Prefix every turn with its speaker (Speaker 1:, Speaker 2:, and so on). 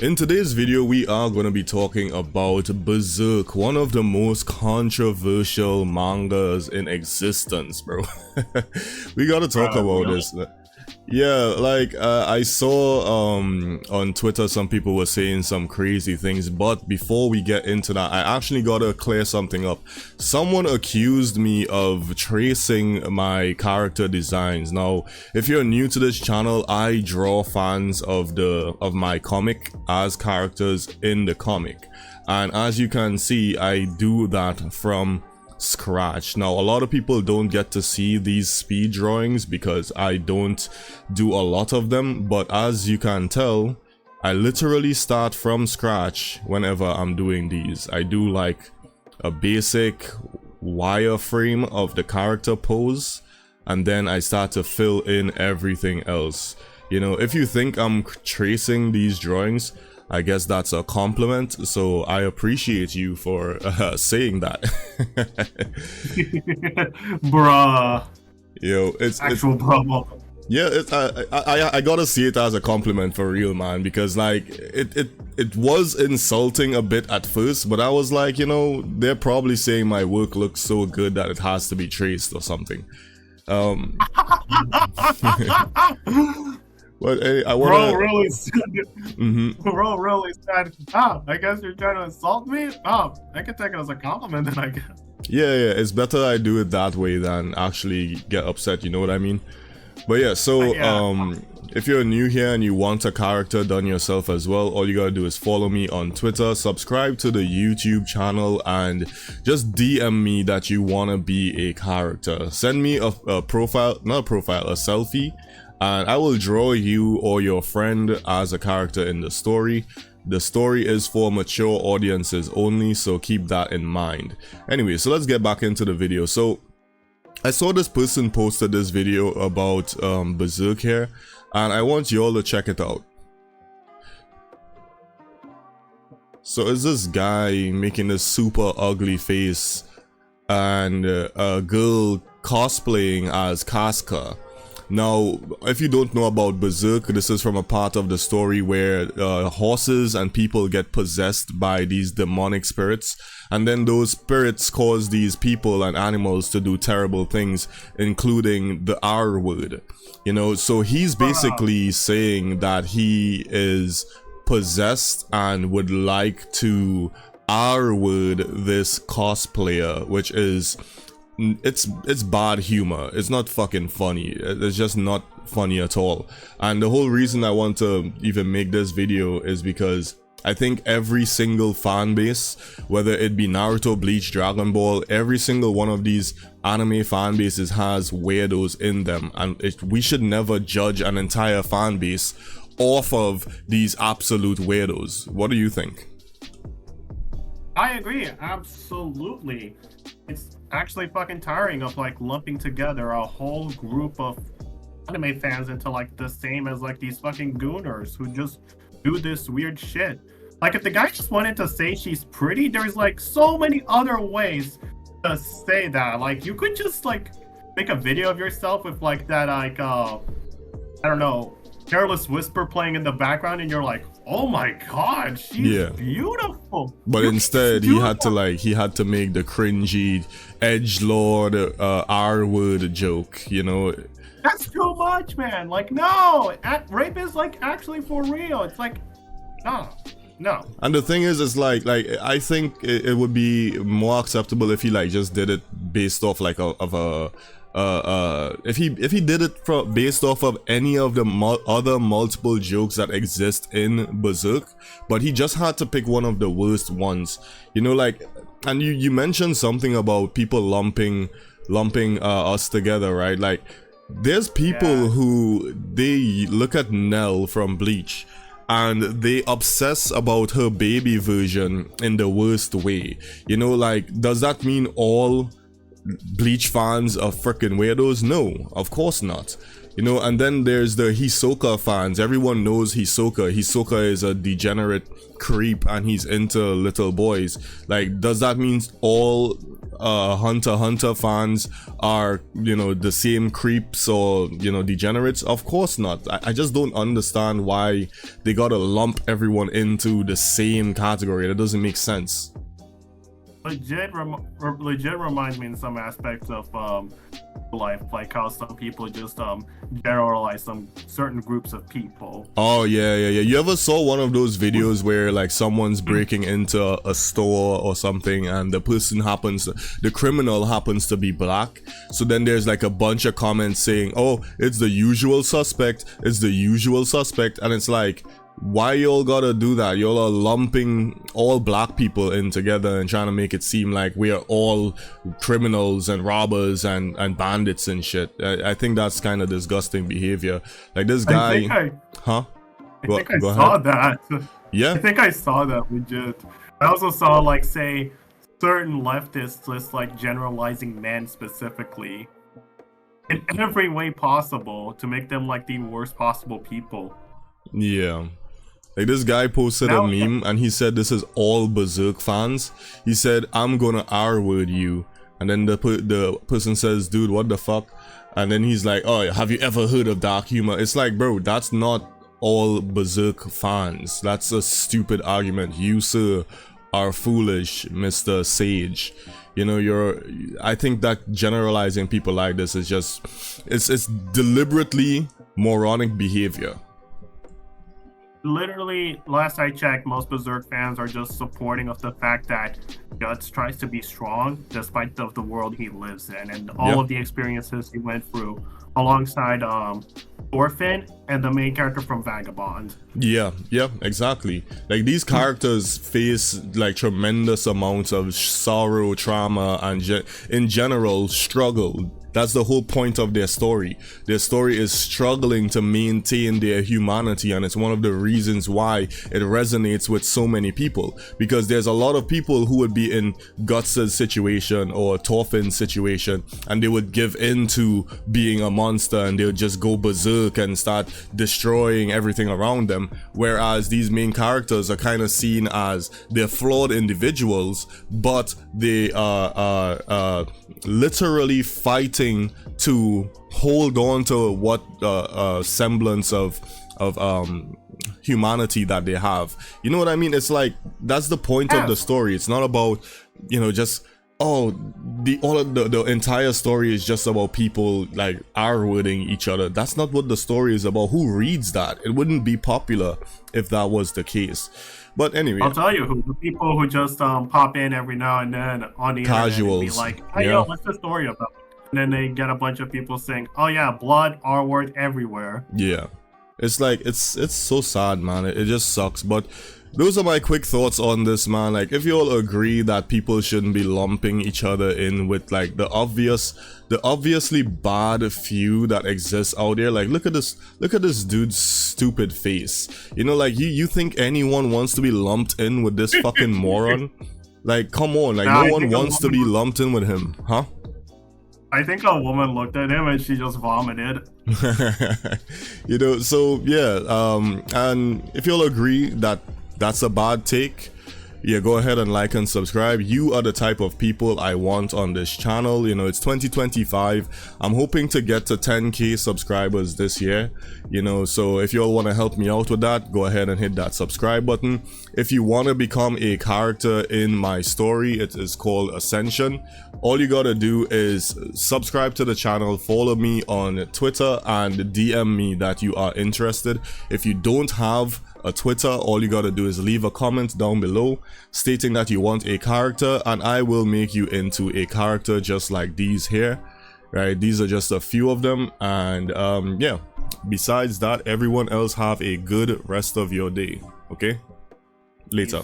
Speaker 1: In today's video, we are going to be talking about Berserk, one of the most controversial mangas in existence, bro. We gotta talk about
Speaker 2: Really?
Speaker 1: this. Yeah, like I saw on Twitter some people were saying some crazy things, but before we get into that, I actually gotta clear something up. Someone accused me of tracing my character designs. Now, if you're new to this channel, I draw fans of my comic as characters in the comic. And as you can see, I do that from scratch. Now, a lot of people don't get to see these speed drawings because I don't do a lot of them, but as you can tell, I literally start from scratch whenever I'm doing these. I do like a basic wireframe of the character pose, and then I start to fill in everything else. You know, if you think I'm tracing these drawings, I guess that's a compliment, so I appreciate you for saying that.
Speaker 2: Bruh.
Speaker 1: Yo, it's
Speaker 2: Bruh.
Speaker 1: yeah, I gotta see it as a compliment for real, man, because like it was insulting a bit at first, but I was like, you know, they're probably saying my work looks so good that it has to be traced or something. But hey, I wanna.
Speaker 2: Bro really said, Bro really said, I guess you're trying to insult me? I can take it as a compliment then, I guess.
Speaker 1: Yeah, it's better I do it that way than actually get upset, you know what I mean? But yeah, so if you're new here and you want a character done yourself as well, all you gotta do is follow me on Twitter, subscribe to the YouTube channel, and just DM me that you wanna be a character. Send me a profile, not a profile, a selfie, and I will draw you or your friend as a character in the story. The story is for mature audiences only, so keep that in mind. Anyway, so let's get back into the video. So I saw this person posted this video about Berserk here, and I want you all to check it out. So it's this guy making this super ugly face and a girl cosplaying as Casca. Now, if you don't know about Berserk, this is from a part of the story where horses and people get possessed by these demonic spirits, and then those spirits cause these people and animals to do terrible things, including the R word. You know, so he's basically saying that he is possessed and would like to R word this cosplayer, which is... it's bad humor. It's not fucking funny. It's just not funny at all. And the whole reason I want to even make this video is because I think every single fan base, whether it be Naruto, Bleach, Dragon Ball, every single one of these anime fan bases has weirdos in them, and we should never judge an entire fan base off of these absolute weirdos. What do you think?
Speaker 2: I agree, absolutely. It's actually fucking tiring of like lumping together a whole group of anime fans into like the same as like these fucking gooners who just do this weird shit. Like if the guy just wanted to say she's pretty, there's like so many other ways to say that. Like you could just like make a video of yourself with like that like I don't know, Careless Whisper playing in the background, and you're like, oh my god, she's beautiful.
Speaker 1: But instead he had to make the cringy edgelord R word joke, you know.
Speaker 2: That's too much, man. Like, no, rape is like actually for real. It's like, no.
Speaker 1: And the thing is, it's like I think it would be more acceptable if he like just did it based off like if he did it based off of any of the other multiple jokes that exist in Berserk, but he just had to pick one of the worst ones, you know. Like, and you mentioned something about people lumping us together, right? Like, there's people who they look at Nell from Bleach and they obsess about her baby version in the worst way, you know. Like, does that mean all Bleach fans are freaking weirdos? No, of course not. You know, and then there's the Hisoka fans. Everyone knows Hisoka. Hisoka is a degenerate creep and he's into little boys. Like, does that mean all Hunter x Hunter fans are, you know, the same creeps or, you know, degenerates? Of course not. I just don't understand why they gotta lump everyone into the same category. That doesn't make sense.
Speaker 2: Legit reminds me in some aspects of life, like how some people just generalize some certain groups of people.
Speaker 1: Oh yeah. You ever saw one of those videos where like someone's breaking into a store or something, and the criminal happens to be black? So then there's like a bunch of comments saying, oh, it's the usual suspect, and it's like, why y'all gotta do that? Y'all are lumping all black people in together and trying to make it seem like we are all criminals and robbers and bandits and shit. I think that's kind of disgusting behavior. Like this guy,
Speaker 2: I think I saw that.
Speaker 1: Yeah,
Speaker 2: I think I saw that legit. I also saw like say certain leftists just like generalizing men specifically in every way possible to make them like the worst possible people.
Speaker 1: Yeah. Like this guy posted a meme and he said this is all Berserk fans. He said, I'm gonna R-word you. And then the person says, dude, what the fuck? And then he's like, oh, have you ever heard of dark humor? It's like, bro, that's not all Berserk fans. That's a stupid argument. You, sir, are foolish, Mr. Sage. You know, I think that generalizing people like this is just, it's deliberately moronic behavior.
Speaker 2: Literally, last I checked, most Berserk fans are just supporting of the fact that Guts tries to be strong despite the world he lives in and all of the experiences he went through alongside Thorfinn and the main character from Vagabond. Yeah,
Speaker 1: exactly. Like these characters face like tremendous amounts of sorrow, trauma, and in general struggle. That's the whole point of their story. Their story is struggling to maintain their humanity, and it's one of the reasons why it resonates with so many people. Because there's a lot of people who would be in Guts' situation or Thorfinn's situation, and they would give in to being a monster, and they would just go berserk and start destroying everything around them. Whereas these main characters are kind of seen as they're flawed individuals, but they are literally fighting to hold on to what semblance of humanity that they have. You know what I mean? It's like that's the point of the story. It's not about, you know, just the entire story is just about people like R-wording each other. That's not what the story is about. Who reads that? It wouldn't be popular if that was the case. But anyway,
Speaker 2: I'll tell you who, the people who just pop in every now and then on the
Speaker 1: casuals,
Speaker 2: internet and be like, hey, yo, what's the story about? And then they get a bunch of people saying, oh yeah, blood, R-word everywhere.
Speaker 1: Yeah. It's like, it's so sad, man. It just sucks. But those are my quick thoughts on this, man. Like, if you all agree that people shouldn't be lumping each other in with like the obviously bad few that exists out there. Like, look at this dude's stupid face. You know, like you think anyone wants to be lumped in with this fucking moron? Like, come on, like no one wants to be lumped in with him, huh?
Speaker 2: I think a woman looked at him and she just vomited.
Speaker 1: You know, so yeah, and if you'll agree that that's a bad take, yeah, go ahead and like and subscribe. You are the type of people I want on this channel. You know, it's 2025. I'm hoping to get to 10k subscribers this year, you know, so if you all want to help me out with that, go ahead and hit that subscribe button. If you want to become a character in my story, it is called Ascension. All you gotta do is subscribe to the channel, follow me on Twitter, and DM me that you are interested. If you don't have a Twitter, all you gotta do is leave a comment down below stating that you want a character, and I will make you into a character just like these here, right? These are just a few of them, and yeah, besides that, everyone else have a good rest of your day. Okay, later.